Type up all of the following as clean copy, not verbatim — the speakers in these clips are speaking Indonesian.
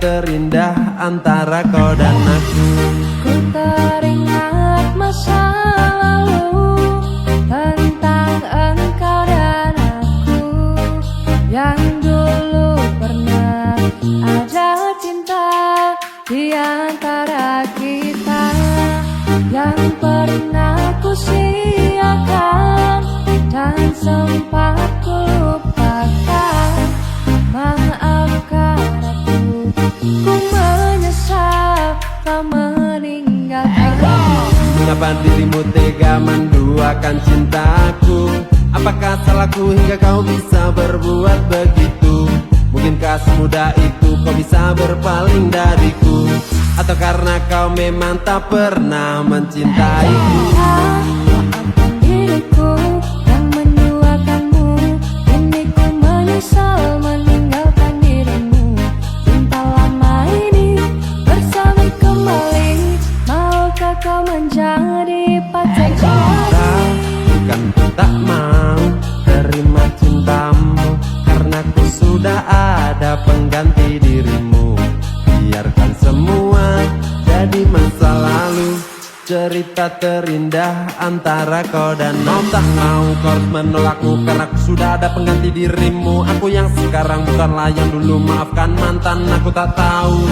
Terindah antara kau dan aku. Ku teringat masa lalu tentang engkau dan aku, yang dulu pernah ada cinta di antara kita, yang pernah ku siakan dan sempat ku lupakan. Maafkan aku, ku menyesal tak meninggalkanmu. Mengapa dirimu tega menduakan cintaku? Apakah salahku hingga kau bisa berbuat begitu? Mungkinkah semudah itu kau bisa berpaling dariku? Atau karena kau memang tak pernah mencintaiku? Maafkan diriku yang menduakanmu, kini ku menyesal meninggalkan dirimu. Cinta lama ini bersama kembali, maukah kau menjadi pacarku? Bukan ku tak mau terima cintamu, karena ku sudah ada pengganti dirimu. Biarkan semua jadi masa lalu, cerita terindah antara kau dan aku. Tak mau kau harus menolakku, karena aku sudah ada pengganti dirimu. Aku yang sekarang bukanlah yang dulu. Maafkan mantan, aku tak tahu.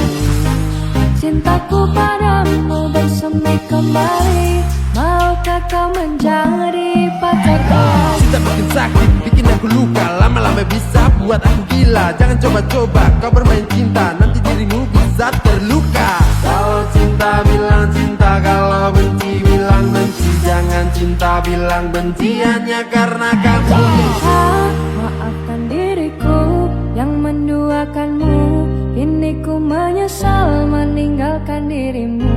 Cintaku padamu bersemi kembali, maukah kau menjadi pacarku? Cinta makin sakit, bikin aku luka, lama-lama bisa buat aku gila. Jangan coba-coba kau bermain cinta, nanti dirimu bisa terluka. Kalau cinta bilang cinta, kalau benci bilang benci. Jangan cinta bilang benci hanya karena kamu. Maafkan diriku yang menduakanmu, kini ku menyesal meninggalkan dirimu.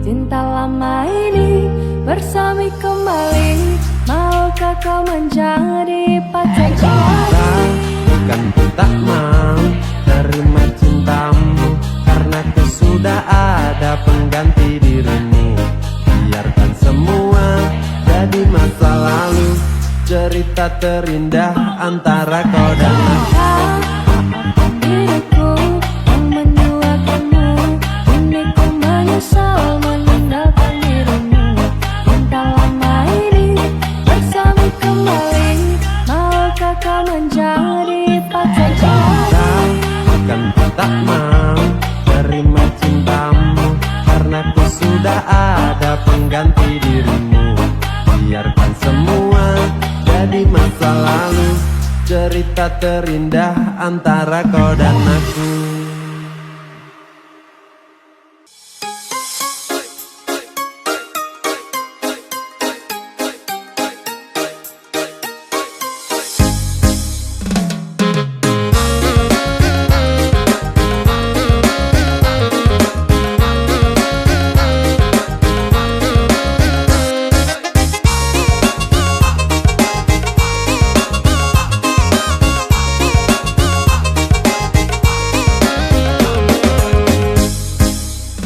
Cinta lama ini bersami kembali, maukah kau menjadi pacarku? Bukan ku tak mau terima cintamu, karena ku sudah ada pengganti dirimu. Biarkan semua jadi masa lalu, cerita terindah antara kau dan aku. Maafkan diriku yang menduakanmu, kini ku menyesal meninggalkan dirimu. Cinta lama ini bersami kembali, maukah kau menjadi pacarku? Bukan ku tak mau terima cintamu, karena ku sudah ada pengganti dirimu. Biarkan semua jadi masa lalu, cerita terindah antara kau dan aku.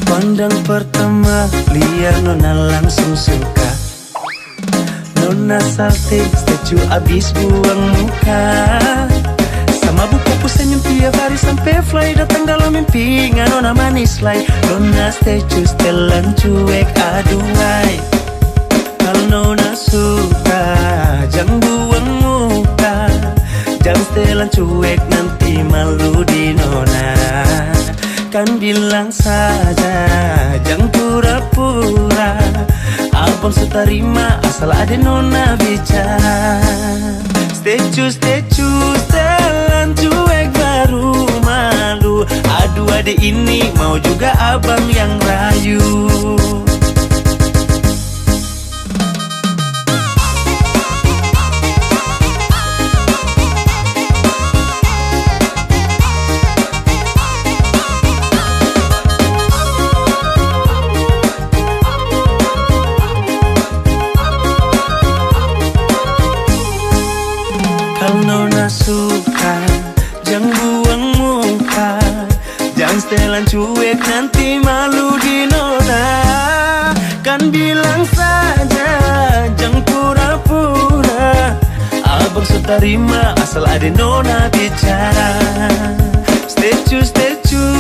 Pandang pertama liar nona langsung suka. Nona salting setuju abis buang muka. Sama buku senyum tiap hari sampai fly datang dalam mimpi. Nona manis lay. Nona setuju setelan cuek aduhai. Kalau nona suka jangan buang muka, jangan setelan cuek nanti malu di nona. Kan bilang saja, jangan pura-pura. Abang seterima asal ada nona bicara. Stay choose, telan cuek baru malu. Aduh adik ini mau juga abang yang rayu. Kalau nona suka, jangan buang muka, jangan setelan cuek nanti malu di nona. Kan bilang saja, jangan pura-pura, abang so terima asal ada nona bicara. Stay true,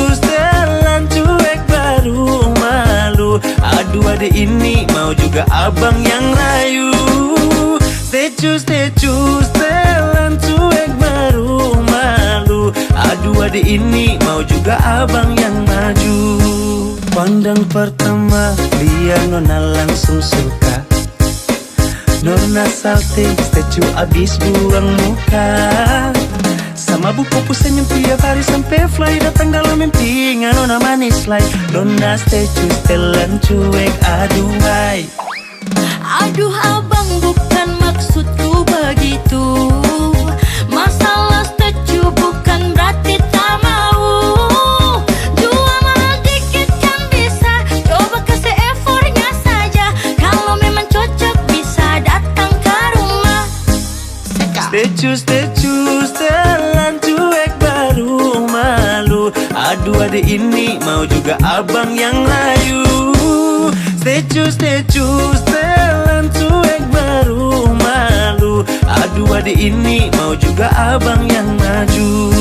setelan cuek baru malu. Aduh adik ini mau juga abang yang rayu. Stay true, setelan cuek baru malu. Aduh adik ini mau juga abang yang maju. Pandang pertama dia nona langsung suka. Nona salting, statue abis buang muka. Sama buku senyum tiap hari sampai fly. Datang dalam mimpi nona manis like. Nona statue setelan cuek aduh hai. Aduh abang bukan maksudku begitu. Masalah setuju bukan berarti tak mau. Jual mahal dikit kan bisa, coba kasih effortnya saja. Kalau memang cocok bisa datang ke rumah. Stay true, setelan cuek baru malu. Aduh adik ini mau juga abang yang rayu. Stay true, setelan cuek baru malu. Aduh adik ini mau juga abang yang maju.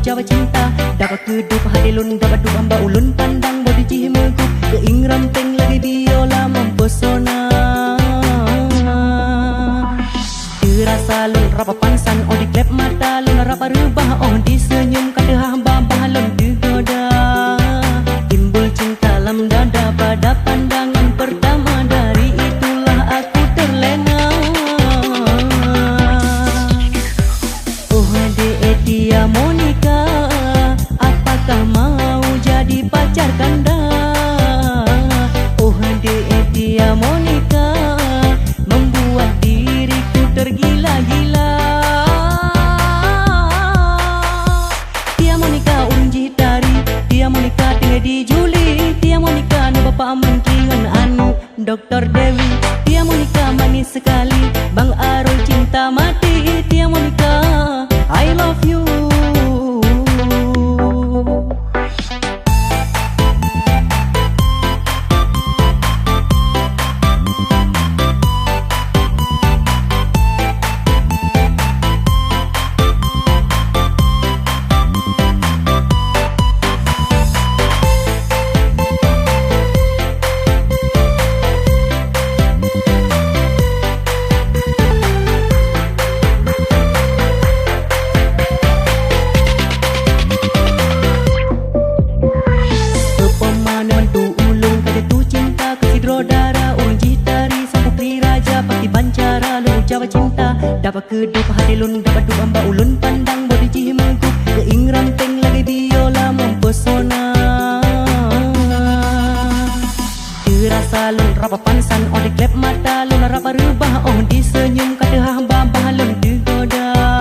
Jawa cinta dapat kedup hadilun dapat du amba ulun pandang bodi cihimeku keing ranteng lagi biola mempesona. Terasa lun rapa pansan oh di klep mata lun rapa rubah oh di senyum kadehah babah lun digoda. Timbul cinta lam dada pada pandangan pertama, dari itulah aku terlena. Oh dia Monica, apakah mau jadi pacar kanda? Oh dia Monica, membuat diriku tergila-gila. Dia Monica unji tari, dia Monica tinggal di Juli, dia Monica nu bapak mengkingan anu Dr. Dewi. Dia Monica manis sekali, Bang Arul cinta mati. Dia Monica, I love you. Jawa cinta dapat kedup hadilun dapat du amba ulun pandang bodi cihimeku keing ranteng lagi biola mempesona. Terasa lun rapa pansan oh di klep mata lun rapa rubah oh di senyum kadehah babah lun digoda.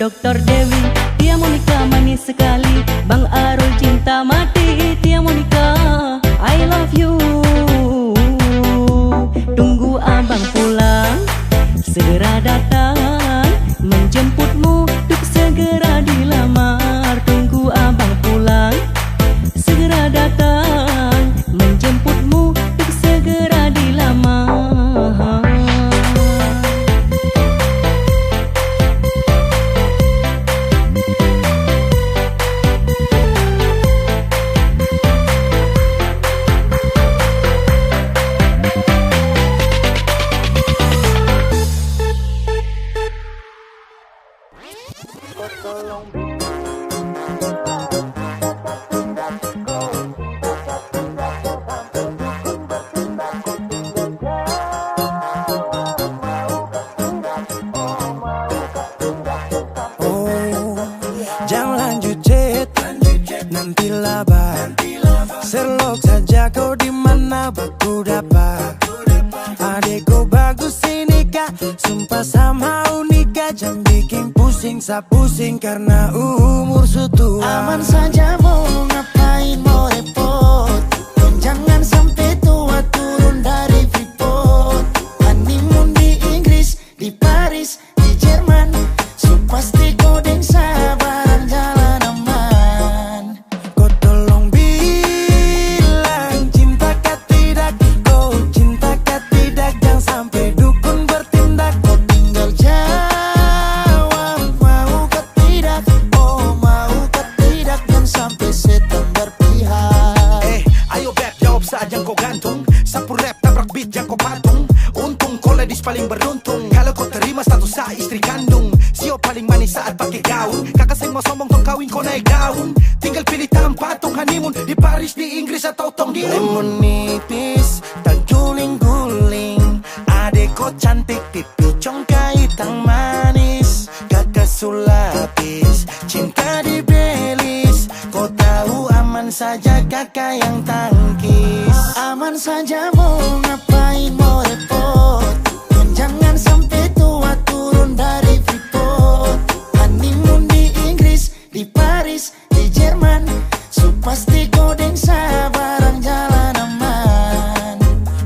Dr. Dewi, Tia Monica manis sekali. Bang Arul cinta mati, Tia Monica I love you. Tunggu abang pulang, segera datang menjemputmu untuk segera dilamar. Tunggu abang pulang, segera datang menjemputmu untuk segera dilamar. Jangan lanjut chat, nanti labar. Serlok saja kau di mana baku dapat. Adekku bagus ini kak, sumpah sama unika. Jangan bikin pusing, pusing karena umur sutua. Aman saja mau ngapain mau repot. Dan jangan sampai tua turun dari Freeport. Honeymoon di Inggris, di Paris, di Jerman. So pasti kau deng sabaran jalan aman. Kau tolong bilang cinta kah tidak. Kau cinta kah tidak. Jangan sampai dukun bertindak. Kau tinggal jawab mau kah tidak. Oh mau kah tidak. Jangan sampai setan berpihak. Ayo beb jawab saat yang kau gantung. Sapu rap tabrak beat yang kau patung. Untung kau ladies paling beruntung. Kalau kau terima status sah istri kandung. Sio paling manis saat pakai gaun. Kakak saya mau sombong tong kawin kau naik daun. Tinggal pilih tempat tong honeymoon. Di Paris, di Inggris atau tong di Lemon nipis, tak guling-guling. Adek kau cantik, pipi congkai tang manis. Kakak sulapis, cinta di belis. Kau tahu aman saja kakak yang tangkis. Aman saja mau ngapain mau repot. Dan jangan sampai tua turun dari Freeport. Honeymoon di Inggris, di Paris, di Jerman. So pasti kau deng sabaran jalan aman.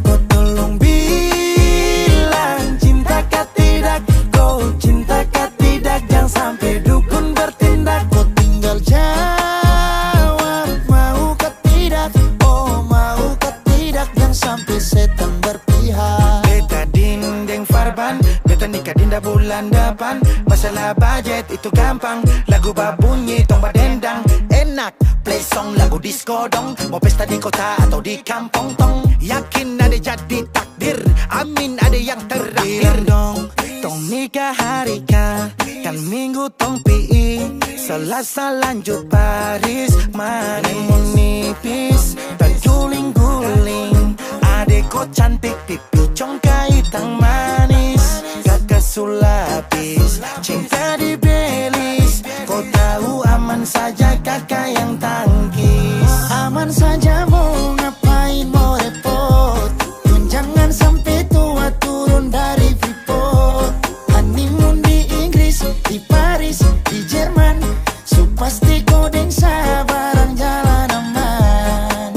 Kau tolong bilang cinta kah tidak. Kau cinta kah tidak. Jangan sampai dukun bertindak. Kau tinggal jawab mau kah tidak. Oh mau kah tidak. Jangan sampai setan berpihak. Beta dinding farban, beta nikah dinda bulan depan. Masalah budget itu gampang. Lagu babunyi tong badendang. Enak play song lagu disco dong. Mau pesta di kota atau di kampung tong. Yakin ada jadi takdir. Amin ada yang terakhir dong. Tong nikah hari kah. Kan minggu tong PI. Selasa lanjut Paris. Lemon nipis, tak guling-guling. Adek kau cantik, pipi congkai tang manis. Kakak sulapis, cinta di belis. Kau tahu aman saja kakak yang tangkis. Aman saja mau ngapain mau repot. Dan jangan sampai tua turun dari Freeport. Honeymoon di Inggris, di Paris, di Jerman. So pasti kau deng sabaran jalan aman.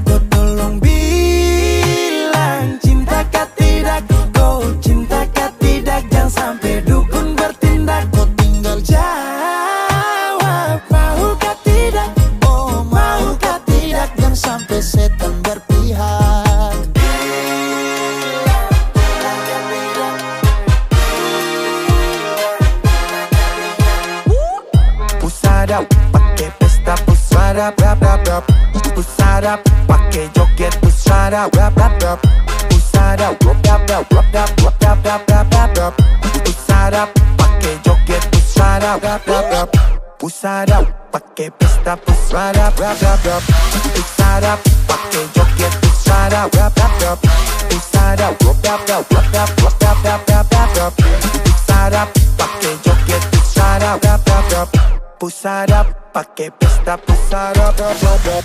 Kau tolong bilang cinta kah tidak. Kau cinta kah tidak. Jangan sampai dukun bertindak. Kau tinggal Jawab mau kah tidak. oh mau kah tidak. Jangan sampai setan berpihak. Pusada pakai pesta pusada rap rap rap. Pusada pakai joget pusada rap rap rap. Pusada rap rap rap rap rap rap rap rap rap rap. Pusada pakai joget pusada rap rap rap. Pusada pakai pesta pusada rap rap rap. Pusada pakai joget pusada rap rap rap. Pusada rap rap rap rap rap rap rap rap rap rap. Pusada pakai joget pusada rap rap rap. Pusada pakai pesta pusada rap rap rap.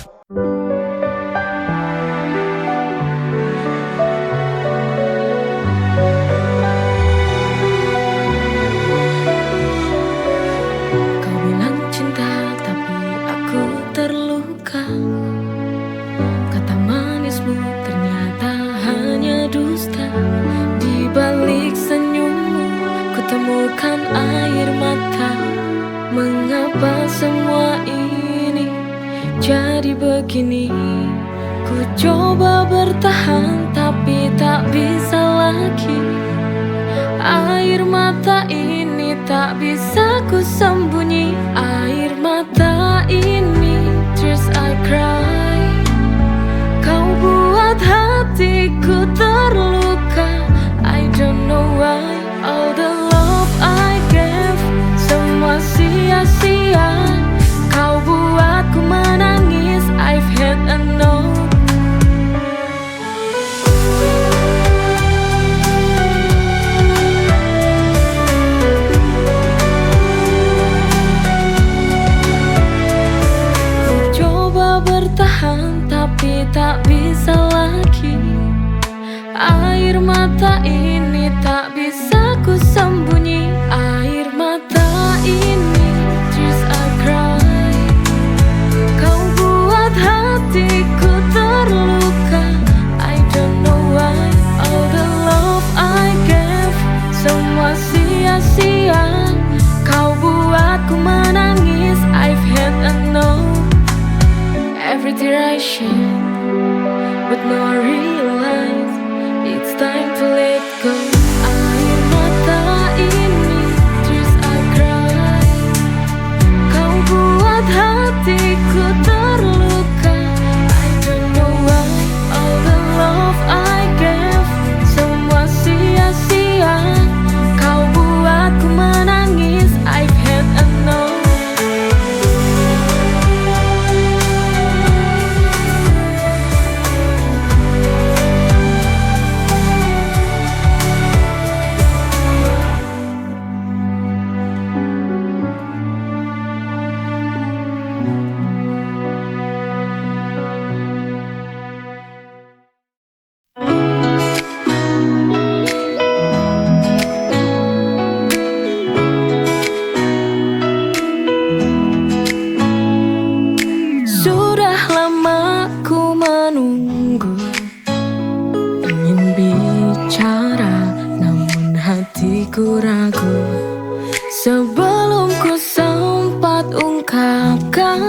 meneteskan air mata. Mengapa semua ini jadi begini? Ku coba bertahan tapi tak bisa lagi. Air mata ini tak bisa ku sembunyi. Air mata ini, tears I cry. Kau buat hatiku terluka. I don't know why. All the love I gave semua sia-sia. Kau buatku menangis. I've had enough. Bertahan tapi tak bisa lagi. Air mata ini tak bisa ku sembunyi. Air mata ini, tears I cry. Kau buat hatiku terluka. I don't know why. All the love I gave semua sia-sia. Kau buatku menangis. I've had enough. Every tear I shed, but now I realize it's time to let go. Air mata ini, tears I cry. Kau buat hatiku terluka. I don't know why. All the love I gave semua sia-sia. Kau buatku menangis. I've had enough. Sudah lama ku menunggu, ingin bicara namun hatiku ragu. Sebelum ku sempat ungkapkan,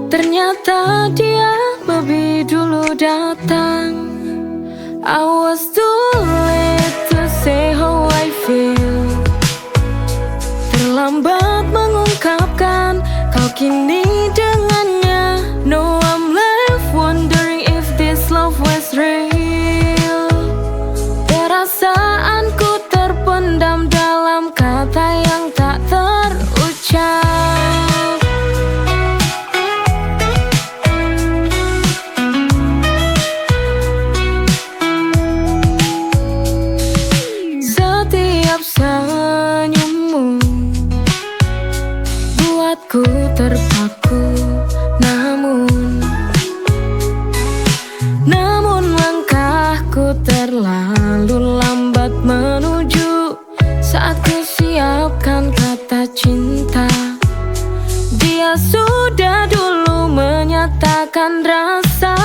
ternyata dia lebih dulu datang. I was too late to say how I feel. Terlambat mengungkapkan, kau kini dengannya. No, I'm left wondering if this love was real. Perasaanku terpendam dalam kata yang tak terucap. Setiap senyummu buatku terpaku. Namun langkahku terlalu lambat menuju. Saat ku siapkan kata cinta, dia sudah dulu menyatakan rasa.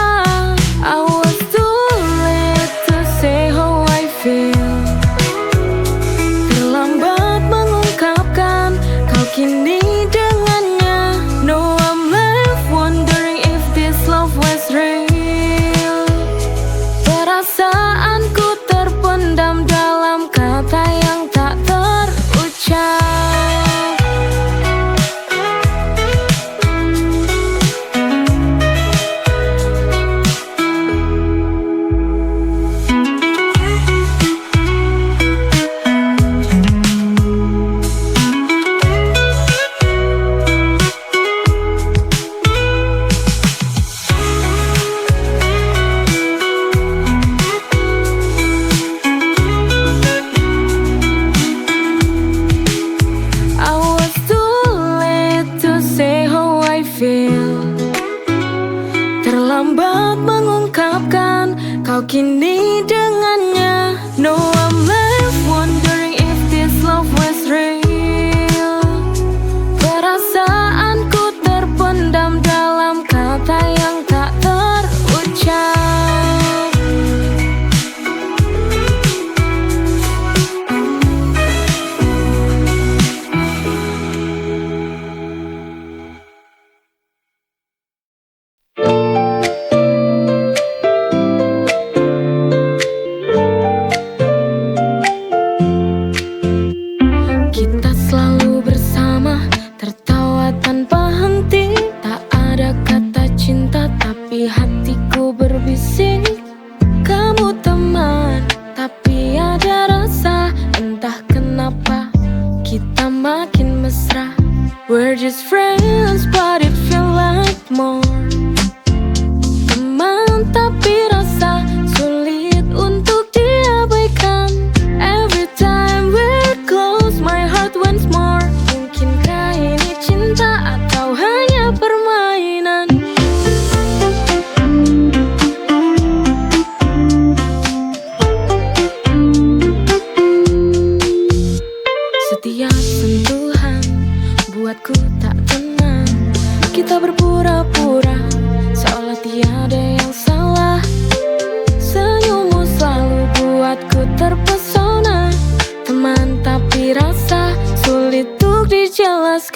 I was too late to say how I feel. Terlambat mengungkapkan, kau kini dengannya. No, I'm left wondering if this love was real. Perasaanku terpendam dalam kata yang tak terucap. Terlambat mengungkapkan, kau kini dengannya. No, I'm left wondering if this love was real. Perasaanku terpendam dalam kata yang tak terucap.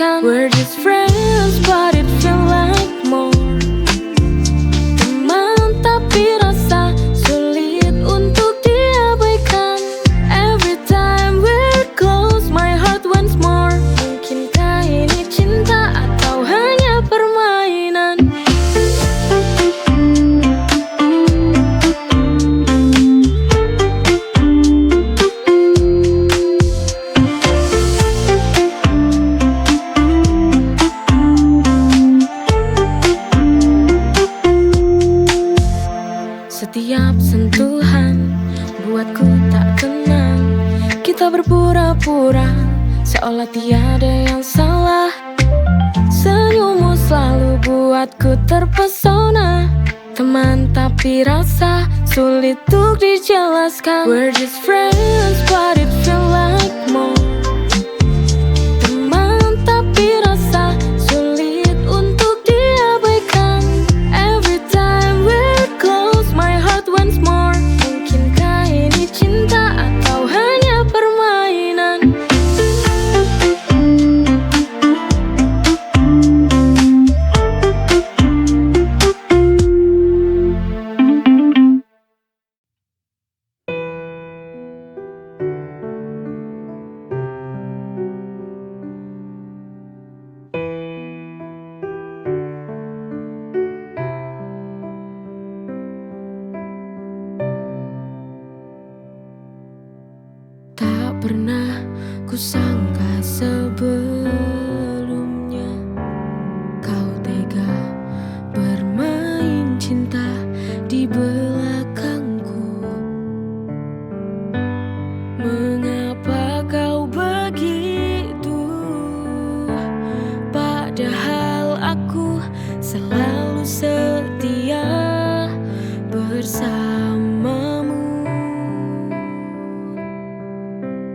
jelaskan. We're just friends but it feel like more. Teman tapi rasa sulit untuk diabaikan. Every time we're close my heart wants more. Mungkinkah ini cinta atau hanya permainan? Setiap sentuhan buatku tak tenang. Kita berpura-pura seolah tiada yang salah. Senyummu selalu buatku terpesona. Teman tapi rasa sulit untuk dijelaskan. We're just friends but it feel like more. Teman tapi rasa sulit untuk diabaikan. Every time we're close my heart wants more. Mungkinkah ini cinta atau hanya permainan? Tak pernah kusangka sebelumnya kau tega bermain cinta di belakangku. Mengapa kau begitu? Padahal aku selalu setia bersamamu.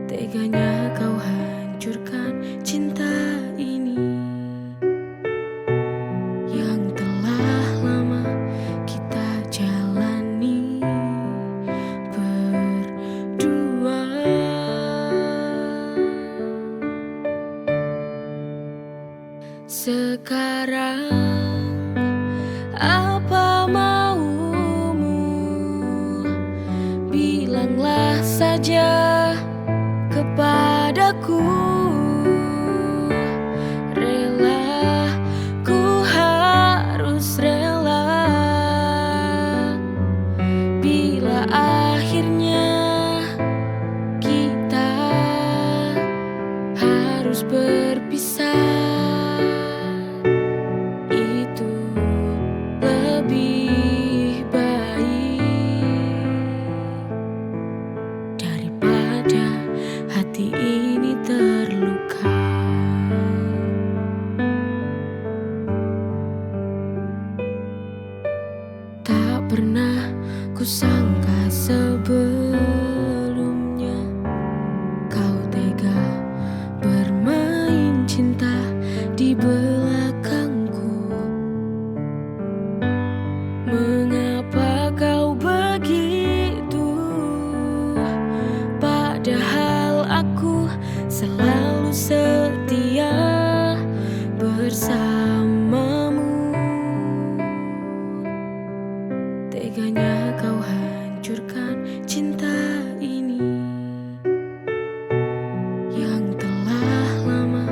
Teganya kau hancurkan cinta ini yang telah lama kita jalani berdua. Sekarang apa maumu? Bilanglah saja kepadaku. Rela, ku harus rela. Bila akhirnya kita harus berpisah, itu lebih baik daripada hati ini terluka. Tak pernah kusangka sebelumnya kau tega bermain cinta di belakangku. Mengapa kau begitu? Padahal aku selalu setia bersamamu. Teganya kau hancurkan cinta ini yang telah lama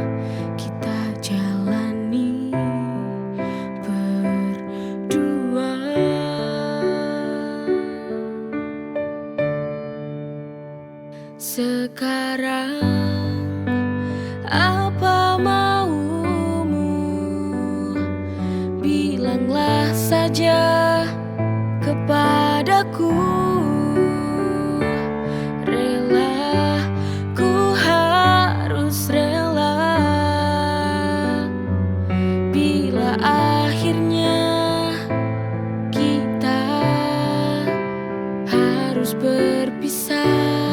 kita jalani berdua. Sekarang apa maumu? Bilanglah saja kepadaku. Rela, ku harus rela. Bila akhirnya kita harus berpisah,